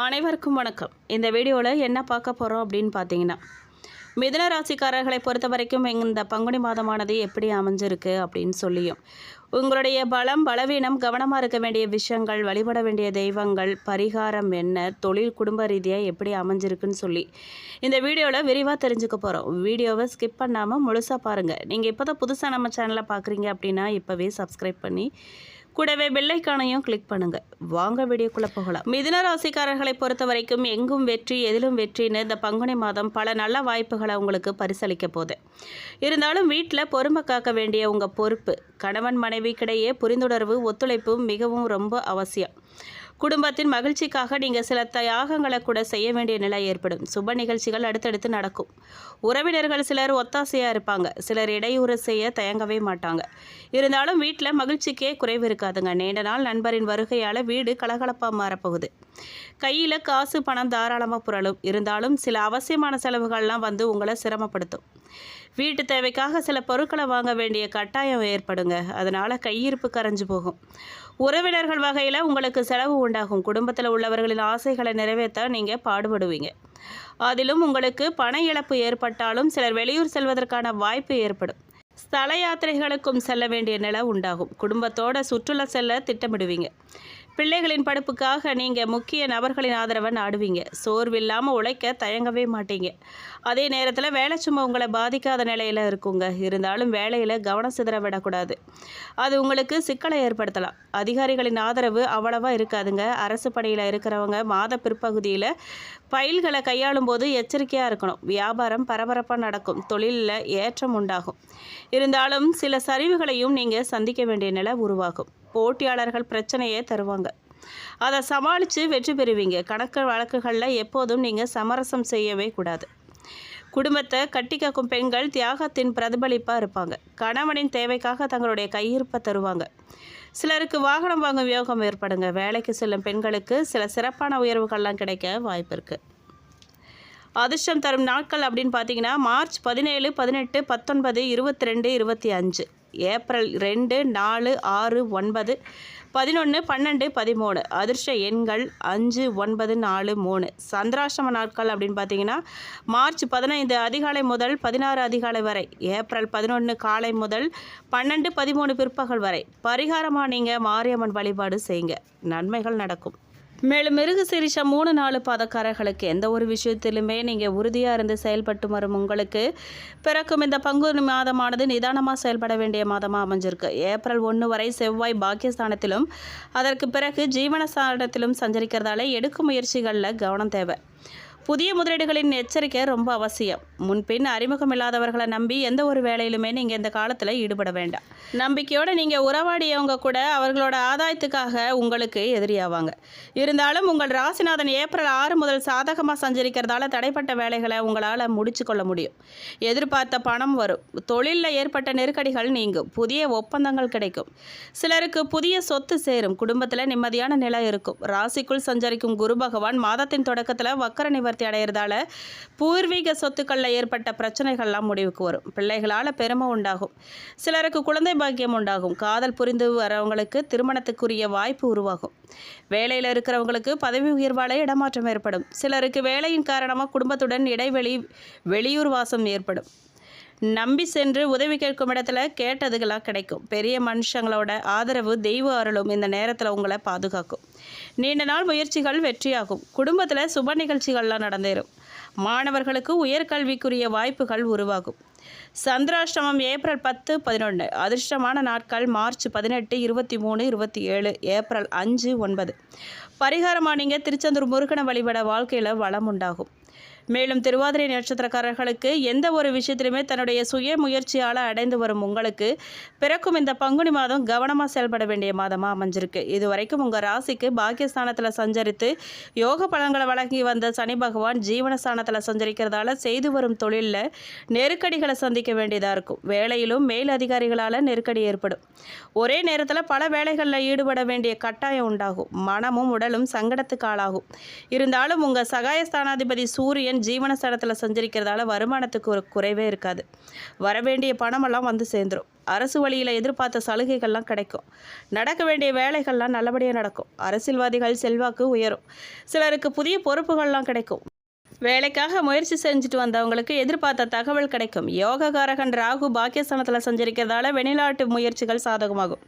அனைவருக்கும் வணக்கம். இந்த வீடியோவில் என்ன பார்க்க போகிறோம் அப்படின்னு பார்த்தீங்கன்னா, மிதுன ராசிக்காரர்களை பொறுத்த வரைக்கும் இந்த பங்குனி மாதமானது எப்படி அமைஞ்சிருக்கு அப்படின்னு சொல்லியும், உங்களுடைய பலம் பலவீனம், கவனமாக இருக்க வேண்டிய விஷயங்கள், வழிபட வேண்டிய தெய்வங்கள், பரிகாரம் என்ன, தொழில் குடும்ப ரீதியாக எப்படி அமைஞ்சிருக்குன்னு சொல்லி இந்த வீடியோவில் விரிவாக தெரிஞ்சுக்க போகிறோம். வீடியோவை ஸ்கிப் பண்ணாமல் முழுசாக பாருங்கள். நீங்கள் இப்போ தான் புதுசாக நம்ம சேனலை பார்க்குறீங்க அப்படின்னா இப்போவே சப்ஸ்கிரைப் பண்ணி கூடவே பெல்லைக்கானையும் கிளிக் பண்ணுங்கள். வாங்க வீடியோக்குள்ளே போகலாம். மிதுன ராசிக்காரர்களை பொறுத்த வரைக்கும் எங்கும் வெற்றி எதிலும் வெற்றின்னு இந்த பங்குனி மாதம் பல நல்ல வாய்ப்புகளை உங்களுக்கு பரிசளிக்க போகுது. இருந்தாலும் வீட்டில் பொறுமை காக்க வேண்டிய உங்கள் பொறுப்பு, கணவன் மனைவிக்கிடையே புரிந்துணர்வு ஒத்துழைப்பு மிகவும் ரொம்ப அவசியம். குடும்பத்தின் மகிழ்ச்சிக்காக நீங்கள் சில தியாகங்களை கூட செய்ய வேண்டிய நிலை ஏற்படும். சுப நிகழ்ச்சிகள் அடுத்தடுத்து நடக்கும். உறவினர்கள் சிலர் ஒத்தாசையாக இருப்பாங்க, சிலர் இடையூறு செய்ய தயங்கவே மாட்டாங்க. இருந்தாலும் வீட்டில் மகிழ்ச்சிக்கே குறைவு இருக்காதுங்க. நீண்ட நாள் நண்பரின் வருகையால் வீடு கலகலப்பாக மாறப்போகுது. கையில் காசு பணம் தாராளமாக புரளும். இருந்தாலும் சில அவசியமான செலவுகள்லாம் வந்து உங்களை சிரமப்படுத்தும். வீட்டு தேவைக்காக சில பொருட்களை வாங்க வேண்டிய கட்டாயம் ஏற்படுங்க. அதனால் கையிருப்பு கரைஞ்சு போகும். உறவினர்கள் வகையில் உங்களுக்கு செலவு உண்டாகும். குடும்பத்தில் உள்ளவர்களின் ஆசைகளை நிறைவேற்ற நீங்கள் பாடுபடுவீங்க. அதிலும் உங்களுக்கு பண இழப்பு ஏற்பட்டாலும் சிலர் வெளியூர் செல்வதற்கான வாய்ப்பு ஏற்படும். ஸ்தல யாத்திரைகளுக்கும் செல்ல வேண்டிய நிலை உண்டாகும். குடும்பத்தோட சுற்றுலா செல்ல திட்டமிடுவீங்க. பிள்ளைகளின் படிப்புக்காக நீங்கள் முக்கிய நபர்களின் ஆதரவை நாடுவீங்க. சோர்வில்லாமல் உழைக்க தயங்கவே மாட்டீங்க. அதே நேரத்தில் வேலை சும்மா உங்களை பாதிக்காத நிலையில் இருக்குங்க. இருந்தாலும் வேலையில் கவனம் சிதற விடக்கூடாது. அது உங்களுக்கு சிக்கலை ஏற்படுத்தலாம். அதிகாரிகளின் ஆதரவு அவ்வளவா இருக்காதுங்க. அரசு பணியில் இருக்கிறவங்க மாத பிற்பகுதியில் ஃபைல்களை கையாளும் போது எச்சரிக்கையாக இருக்கணும். வியாபாரம் பரபரப்பாக நடக்கும். தொழிலில் ஏற்றம் உண்டாகும். இருந்தாலும் சில சரிவுகளையும் நீங்கள் சந்திக்க வேண்டிய நிலை உருவாகும். போட்டியாளர்கள் பிரச்சனையே தருவாங்க. அதை சமாளித்து வெற்றி பெறுவீங்க. கணக்கு வழக்குகளில் எப்போதும் நீங்கள் சமரசம் செய்யவே கூடாது. குடும்பத்தை கட்டி காக்கும் பெண்கள் தியாகத்தின் பிரதிபலிப்பாக இருப்பாங்க. கணவனின் தேவைக்காக தங்களுடைய கையிருப்பை தருவாங்க. சிலருக்கு வாகனம் வாங்கும் யோகம் ஏற்படுங்க. வேலைக்கு செல்லும் பெண்களுக்கு சில சிறப்பான உயர்வுகள்லாம் கிடைக்க வாய்ப்பு இருக்குது. அதிர்ஷ்டம் தரும் நாட்கள் அப்படின்னு பார்த்தீங்கன்னா, மார்ச் 17, 18, 19, 22, 25, ஏப்ரல் 2, 4, 6, 9, 11, 12, 13. அதிர்ஷ்ட எண்கள் 5, 9, 4, 3. சந்திராஷ்டம நாட்கள் அப்படின்னு பார்த்தீங்கன்னா, மார்ச் 15 அதிகாலை முதல் 16 அதிகாலை வரை, ஏப்ரல் 11 காலை முதல் 12, 13 பிற்பகல் வரை. பரிகாரமாக நீங்கள் மாரியம்மன் வழிபாடு செய்யுங்க. நன்மைகள் நடக்கும். மேலும் மிருகசீரிஷம் 3-4 பாதக்காரர்களுக்கு எந்த ஒரு விஷயத்திலுமே நீங்கள் உறுதியாக இருந்து செயல்பட்டு வரும் உங்களுக்கு பிறக்கும் இந்த பங்குனி மாதமானது நிதானமாக செயல்பட வேண்டிய மாதமாக அமைஞ்சிருக்கு. ஏப்ரல் 1 வரை செவ்வாய் பாக்கியஸ்தானத்திலும் அதற்கு பிறகு ஜீவனஸ்தானத்திலும் சஞ்சரிக்கிறதால எடுக்கும் முயற்சிகளில் கவனம் தேவை. புதிய முதலீடுகளின் எச்சரிக்கை ரொம்ப அவசியம். முன்பின் அறிமுகம் இல்லாதவர்களை நம்பி எந்த ஒரு வேலையிலுமே நீங்கள் இந்த காலத்தில் ஈடுபட வேண்டாம். நம்பிக்கையோடு நீங்கள் உறவாடியவங்க கூட அவர்களோட ஆதாயத்துக்காக உங்களுக்கு எதிரியாவாங்க. இருந்தாலும் உங்கள் ராசிநாதன் ஏப்ரல் 6 முதல் சாதகமாக சஞ்சரிக்கிறதால தடைப்பட்ட வேலைகளை உங்களால் முடிச்சு கொள்ள முடியும். எதிர்பார்த்த பணம் வரும். தொழிலில் ஏற்பட்ட நெருக்கடிகள் நீங்கும். புதிய ஒப்பந்தங்கள் கிடைக்கும். சிலருக்கு புதிய சொத்து சேரும். குடும்பத்தில் நிம்மதியான நிலை இருக்கும். ராசிக்குள் சஞ்சரிக்கும் குரு பகவான் மாதத்தின் தொடக்கத்தில் வக்கர நிவர்த்தி அடைகிறதால பூர்வீக சொத்துக்களில் ஏற்பட்ட பிரச்சனைகள்லாம் முடிவுக்கு வரும். பிள்ளைகளால் பெருமை உண்டாகும். சிலருக்கு குழந்தை பாக்கியம் உண்டாகும். காதல் புரிந்து வரவங்களுக்கு திருமணத்துக்குரிய வாய்ப்பு உருவாகும். வேலையில் இருக்கிறவங்களுக்கு பதவி உயர்வால் இடமாற்றம் ஏற்படும். சிலருக்கு வேலையின் காரணமாக குடும்பத்துடன் இடைவெளி, வெளியூர் வாசம் ஏற்படும். நம்பி சென்று உதவி கேட்கும் இடத்துல கேட்டதுகளாக கிடைக்கும். பெரிய மனுஷங்களோட ஆதரவு, தெய்வ அருளும் இந்த நேரத்தில் உங்களை பாதுகாக்கும். நீண்ட நாள் முயற்சிகள் வெற்றியாகும். குடும்பத்தில் சுப நிகழ்ச்சிகள்லாம் நடந்தேறும். மாணவர்களுக்கு உயர்கல்விக்குரிய வாய்ப்புகள் உருவாகும். சந்திராஷ்டமம் ஏப்ரல் 10, 11. அதிர்ஷ்டமான நாட்கள் மார்ச் 18, 23, 27, ஏப்ரல் 5, 9. பரிகாரமாக நீங்கள் திருச்செந்தூர் முருகனை வழிபட வாழ்க்கையில் வளம் உண்டாகும். மேலும் திருவாதிரை நட்சத்திரக்காரர்களுக்கு எந்த ஒரு விஷயத்திலுமே தன்னுடைய சுய முயற்சியால் அடைந்து வரும் உங்களுக்கு பிறக்கும் இந்த பங்குனி மாதம் கவனமாக செயல்பட வேண்டிய மாதமாக அமைஞ்சிருக்கு. இதுவரைக்கும் உங்கள் ராசிக்கு பாக்கியஸ்தானத்தில் சஞ்சரித்து யோக பலன்களை வழங்கி வந்த சனி பகவான் ஜீவனஸ்தானத்தில் சஞ்சரிக்கிறதால செய்து வரும் தொழிலில் நெருக்கடிகளை சந்திக்க வேண்டியதாக இருக்கும். வேலையிலும் மேல் அதிகாரிகளால் நெருக்கடி ஏற்படும். ஒரே நேரத்தில் பல வேலைகளில் ஈடுபட வேண்டிய கட்டாயம் உண்டாகும். மனமும் உடலும் சங்கடத்துக்கு ஆளாகும். இருந்தாலும் உங்கள் சகாயஸ்தானாதிபதி சூரியன் சூரியன் ஜீவனஸ்தானத்தில் சஞ்சரிக்கிறதால வருமானத்துக்கு ஒரு குறைவே இருக்காது. வரவேண்டிய பணமெல்லாம் வந்து சேர்ந்துடும். அரசு வழியில் எதிர்பார்த்த சலுகைகள்லாம் கிடைக்கும். நடக்க வேண்டிய வேலைகள்லாம் நல்லபடியாக நடக்கும். அரசியல்வாதிகள் செல்வாக்கு உயரும். சிலருக்கு புதிய பொறுப்புகள்லாம் கிடைக்கும். வேலைக்காக முயற்சி செஞ்சுட்டு வந்தவங்களுக்கு எதிர்பார்த்த தகவல் கிடைக்கும். யோககாரகன் ராகு பாக்கியஸ்தானத்தில் சஞ்சரிக்கிறதால வெளிநாட்டு முயற்சிகள் சாதகமாகும்.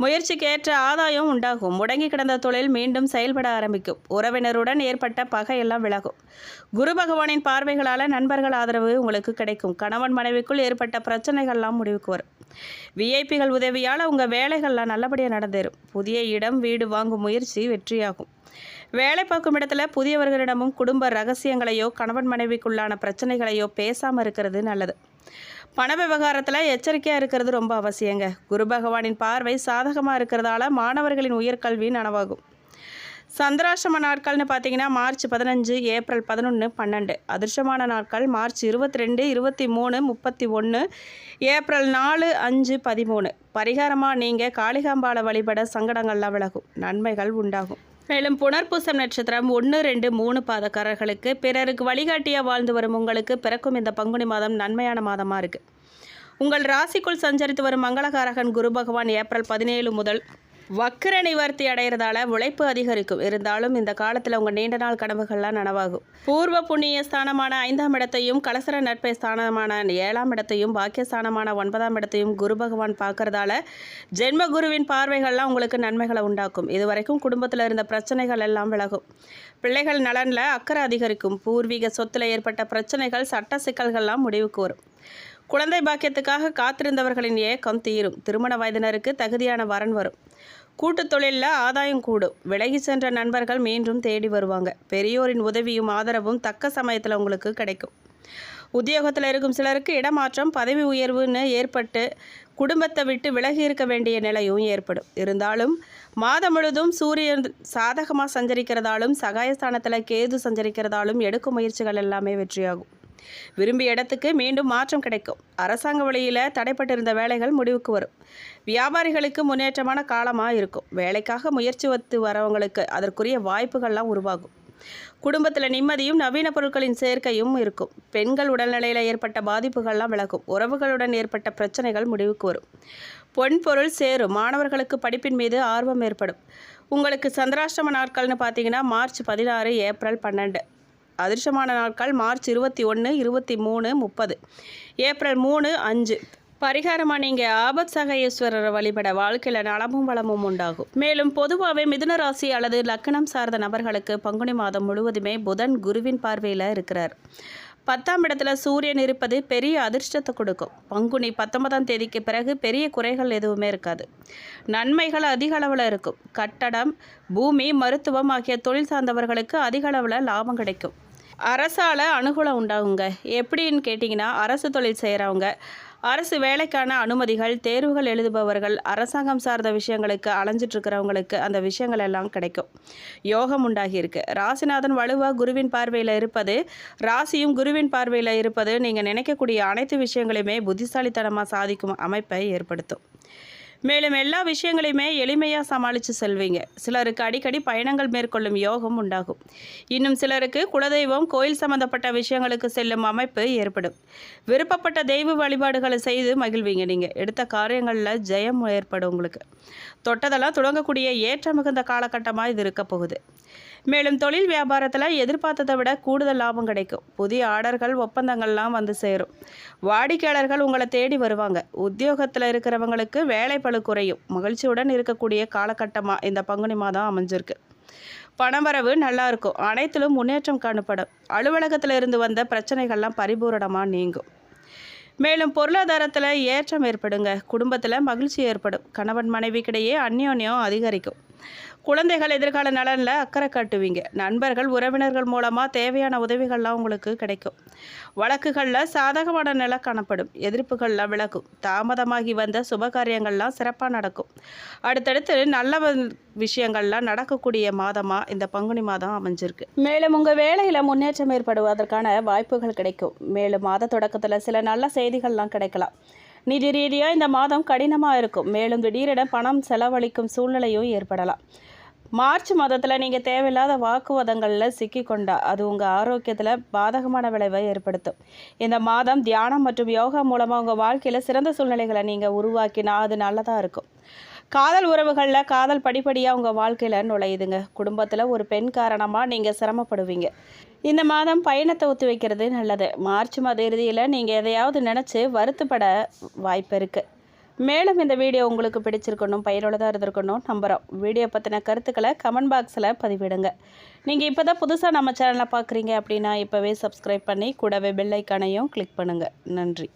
முயற்சிக்கு ஏற்ற ஆதாயம் உண்டாகும். முடங்கி கிடந்த தொழில் மீண்டும் செயல்பட ஆரம்பிக்கும். உறவினருடன் ஏற்பட்ட பகையெல்லாம் விலகும். குரு பகவானின் பார்வைகளால் நண்பர்கள் ஆதரவு உங்களுக்கு கிடைக்கும். கணவன் மனைவிக்குள் ஏற்பட்ட பிரச்சனைகள்லாம் முடிவுக்கு வரும். விஐபிகள் உதவியால் உங்கள் வேலைகள்லாம் நல்லபடியாக நடந்தேறும். புதிய இடம் வீடு வாங்கும் முயற்சி வெற்றியாகும். வேலை பார்க்கும் இடத்துல புதியவர்களிடமும் குடும்ப ரகசியங்களையோ கணவன் மனைவிக்குள்ளான பிரச்சனைகளையோ பேசாமல் இருக்கிறது நல்லது. பண விவகாரத்தில் எச்சரிக்கையாக இருக்கிறது ரொம்ப அவசியங்க. குரு பகவானின் பார்வை சாதகமாக இருக்கிறதால மாணவர்களின் உயர்கல்வி நனவாகும். சந்திராஷ்டம நாட்கள்னு பார்த்தீங்கன்னா மார்ச் 15, ஏப்ரல் 11, 12. அதிர்ஷ்டமான நாட்கள் மார்ச் 22, 23, 31, ஏப்ரல் 4, 5, 13. பரிகாரமாக நீங்கள் காளிகாம்பாளை வழிபட சங்கடங்கள்லாம் விலகும். நன்மைகள் உண்டாகும். மேலும் புனர்பூசம் நட்சத்திரம் 1, 2, 3 பாதக்காரர்களுக்கு பிறருக்கு வழிகாட்டியாக வாழ்ந்து வரும் உங்களுக்கு பிறக்கும் இந்த பங்குனி மாதம் நன்மையான மாதமாக இருக்குது. உங்கள் ராசிக்குள் சஞ்சரித்து வரும் மங்களகாரகன் குரு பகவான் ஏப்ரல் 17 முதல் வக்கிர நிவர்த்தி அடைகிறதால உழைப்பு அதிகரிக்கும். இருந்தாலும் இந்த காலத்தில் உங்கள் நீண்ட நாள் கனவுகள்லாம் நனவாகும். பூர்வ புண்ணிய ஸ்தானமான 5ஆம் இடத்தையும் கலசர நட்பை ஸ்தானமான 7ஆம் இடத்தையும் பாக்கியஸ்தானமான 9ஆம் இடத்தையும் குரு பகவான் பார்க்கறதால ஜென்ம குருவின் பார்வைகள்லாம் உங்களுக்கு நன்மைகளை உண்டாக்கும். இதுவரைக்கும் குடும்பத்தில் இருந்த பிரச்சனைகள் எல்லாம் விலகும். பிள்ளைகள் நலனில் அக்கறை அதிகரிக்கும். பூர்வீக சொத்தில் ஏற்பட்ட பிரச்சனைகள் சட்ட சிக்கல்கள்லாம் முடிவுக்கு வரும். குழந்தை பாக்கியத்துக்காக காத்திருந்தவர்களின் ஏக்கம் தீரும். திருமண வயதினருக்கு தகுதியான வரன் வரும். கூட்டுத் தொழிலில் ஆதாயம் கூடும். விலகி சென்ற நண்பர்கள் மீண்டும் தேடி வருவாங்க. பெரியோரின் உதவியும் ஆதரவும் தக்க சமயத்தில் உங்களுக்கு கிடைக்கும். உத்தியோகத்தில் இருக்கும் சிலருக்கு இடமாற்றம் பதவி உயர்வுன்னு ஏற்பட்டு குடும்பத்தை விட்டு விலகி இருக்க வேண்டிய நிலையும் ஏற்படும். இருந்தாலும் மாதம் முழுதும் சூரியன் சாதகமாக சஞ்சரிக்கிறதாலும் சகாயஸ்தானத்தில் கேது சஞ்சரிக்கிறதாலும் எடுக்கும் முயற்சிகள் எல்லாமே வெற்றியாகும். விரும்பிய இடத்துக்கு மீண்டும் மாற்றம் கிடைக்கும். அரசாங்க வழியில் தடைப்பட்டிருந்த வேலைகள் முடிவுக்கு வரும். வியாபாரிகளுக்கு முன்னேற்றமான காலமாக இருக்கும். வேலைக்காக முயற்சி வைத்து வரவங்களுக்கு அதற்குரிய வாய்ப்புகள்லாம் உருவாகும். குடும்பத்தில் நிம்மதியும் நவீன பொருட்களின் சேர்க்கையும் இருக்கும். பெண்கள் உடல்நிலையில் ஏற்பட்ட பாதிப்புகள்லாம் விலகும். உறவுகளுடன் ஏற்பட்ட பிரச்சனைகள் முடிவுக்கு வரும். பொன் பொருள் சேரும். மாணவர்களுக்கு படிப்பின் மீது ஆர்வம் ஏற்படும். உங்களுக்கு சந்திராஷ்டம நாட்கள்னு பார்த்தீங்கன்னா மார்ச் 16, ஏப்ரல் 12. அதிர்ஷ்டமான நாட்கள் மார்ச் 21, 23, 30, ஏப்ரல் 3, 5. பரிகாரமாக நீங்கள் ஆபத் சகாயேஸ்வரரை வழிபட வாழ்க்கையில் நலமும் வளமும் உண்டாகும். மேலும் பொதுவாகவே மிதுன ராசி அல்லது லக்னம் சார்ந்த நபர்களுக்கு பங்குனி மாதம் முழுவதுமே புதன் குருவின் பார்வையில் இருக்கிறார். 10ஆம் இடத்துல சூரியன் இருப்பது பெரிய அதிர்ஷ்டத்தை கொடுக்கும். பங்குனி 19ஆம் தேதிக்கு பிறகு பெரிய குறைகள் எதுவுமே இருக்காது. நன்மைகள் அதிக அளவில் இருக்கும். கட்டடம், பூமி, மருத்துவம் ஆகிய தொழில் சார்ந்தவர்களுக்கு அதிக அளவில் லாபம் கிடைக்கும். அரசால் அனுகூலம் உண்டாகுங்க. எப்படின்னு கேட்டிங்கன்னா அரசு தொழில் செய்கிறவங்க, அரசு வேலைக்கான அனுமதிகள், தேர்வுகள் எழுதுபவர்கள், அரசாங்கம் சார்ந்த விஷயங்களுக்கு அலைஞ்சிட்ருக்கிறவங்களுக்கு அந்த விஷயங்கள் எல்லாம் கிடைக்கும். யோகம் உண்டாகியிருக்கு. ராசிநாதன் வலுவாக குருவின் பார்வையில் இருப்பது, ராசியும் குருவின் பார்வையில் இருப்பது நீங்கள் நினைக்கக்கூடிய அனைத்து விஷயங்களையுமே புத்திசாலித்தனமாக சாதிக்கும் அமைப்பை ஏற்படுத்தும். மேலும் எல்லா விஷயங்களையுமே எளிமையாக சமாளித்து செல்வீங்க. சிலருக்கு அடிக்கடி பயணங்கள் மேற்கொள்ளும் யோகம் உண்டாகும். இன்னும் சிலருக்கு குலதெய்வம், கோயில் சம்பந்தப்பட்ட விஷயங்களுக்கு செல்லும் அமைப்பு ஏற்படும். விருப்பப்பட்ட தெய்வ வழிபாடுகளை செய்து மகிழ்வீங்க. நீங்கள் எடுத்த காரியங்களில் ஜெயம் ஏற்படும். உங்களுக்கு தொட்டதெல்லாம் தொடங்கக்கூடிய ஏற்ற மிகுந்த காலகட்டமாக இது இருக்க போகுது. மேலும் தொழில் வியாபாரத்தில் எதிர்பார்த்ததை விட கூடுதல் லாபம் கிடைக்கும். புதிய ஆர்டர்கள், ஒப்பந்தங்கள்லாம் வந்து சேரும். வாடிக்கையாளர்கள் உங்களை தேடி வருவாங்க. உத்தியோகத்தில் இருக்கிறவங்களுக்கு வேலை பளு குறையும். மகிழ்ச்சியுடன் இருக்கக்கூடிய காலகட்டமாக இந்த பங்குனி மாதம் அமைஞ்சிருக்கு. பணவரவு நல்லா இருக்கும். அனைத்திலும் முன்னேற்றம் காணப்படும். அலுவலகத்தில் இருந்து வந்த பிரச்சனைகள்லாம் பரிபூரணமாக நீங்கும். மேலும் பொருளாதாரத்தில் ஏற்றம் ஏற்படுங்க. குடும்பத்தில் மகிழ்ச்சி ஏற்படும். கணவன் மனைவிக்கிடையே அந்யோன்யம் அதிகரிக்கும். குழந்தைகள் எதிர்கால நலனில் அக்கறை காட்டுவீங்க. நண்பர்கள், உறவினர்கள் மூலமாக தேவையான உதவிகள்லாம் உங்களுக்கு கிடைக்கும். வழக்குகளில் சாதகமான நிலை காணப்படும். எதிர்ப்புகளில் விலகும். தாமதமாகி வந்த சுபகாரியங்கள்லாம் சிறப்பாக நடக்கும். அடுத்தடுத்து நல்ல விஷயங்கள்லாம் நடக்கக்கூடிய மாதமாக இந்த பங்குனி மாதம் அமைஞ்சிருக்கு. மேலும் உங்கள் வேலையில் முன்னேற்றம் ஏற்படுவதற்கான வாய்ப்புகள் கிடைக்கும். மேலும் மாத தொடக்கத்தில் சில நல்ல செய்திகள்லாம் கிடைக்கலாம். நிதி ரீதியாக இந்த மாதம் கடினமாக இருக்கும். மேலும் திடீரென பணம் செலவழிக்கும் சூழ்நிலையும் ஏற்படலாம். மார்ச் மாதத்தில் நீங்கள் தேவையில்லாத வாக்குவாதங்களில் சிக்கிக்கொண்டா அது உங்கள் ஆரோக்கியத்தில் பாதகமான விளைவை ஏற்படுத்தும். இந்த மாதம் தியானம் மற்றும் யோகா மூலமாக உங்கள் வாழ்க்கையில் சிறந்த சூழ்நிலைகளை நீங்கள் உருவாக்கினா அது நல்லதாக இருக்கும். காதல் உறவுகளில் காதல் படிப்படியாக உங்கள் வாழ்க்கையில் நுழையுதுங்க. குடும்பத்தில் ஒரு பெண் காரணமாக நீங்கள் சிரமப்படுவீங்க. இந்த மாதம் பயணத்தை ஒத்தி வைக்கிறது நல்லது. மார்ச் மாத இறுதியில் நீங்கள் எதையாவது நினச்சி வருத்தப்பட வாய்ப்பு இருக்குது. மேலும் இந்த வீடியோ உங்களுக்கு பிடிச்சிருக்கணும், பயனுள்ளதாக இருந்திருக்கணும் நம்புகிறோம். வீடியோ பற்றின கருத்துக்களை கமெண்ட் பாக்ஸில் பதிவிடுங்க. நீங்கள் இப்போ தான் புதுசாக நம்ம சேனலை பார்க்குறீங்க அப்படின்னா இப்போவே சப்ஸ்கிரைப் பண்ணி கூடவே பெல் ஐக்கானையும் கிளிக் பண்ணுங்கள். நன்றி.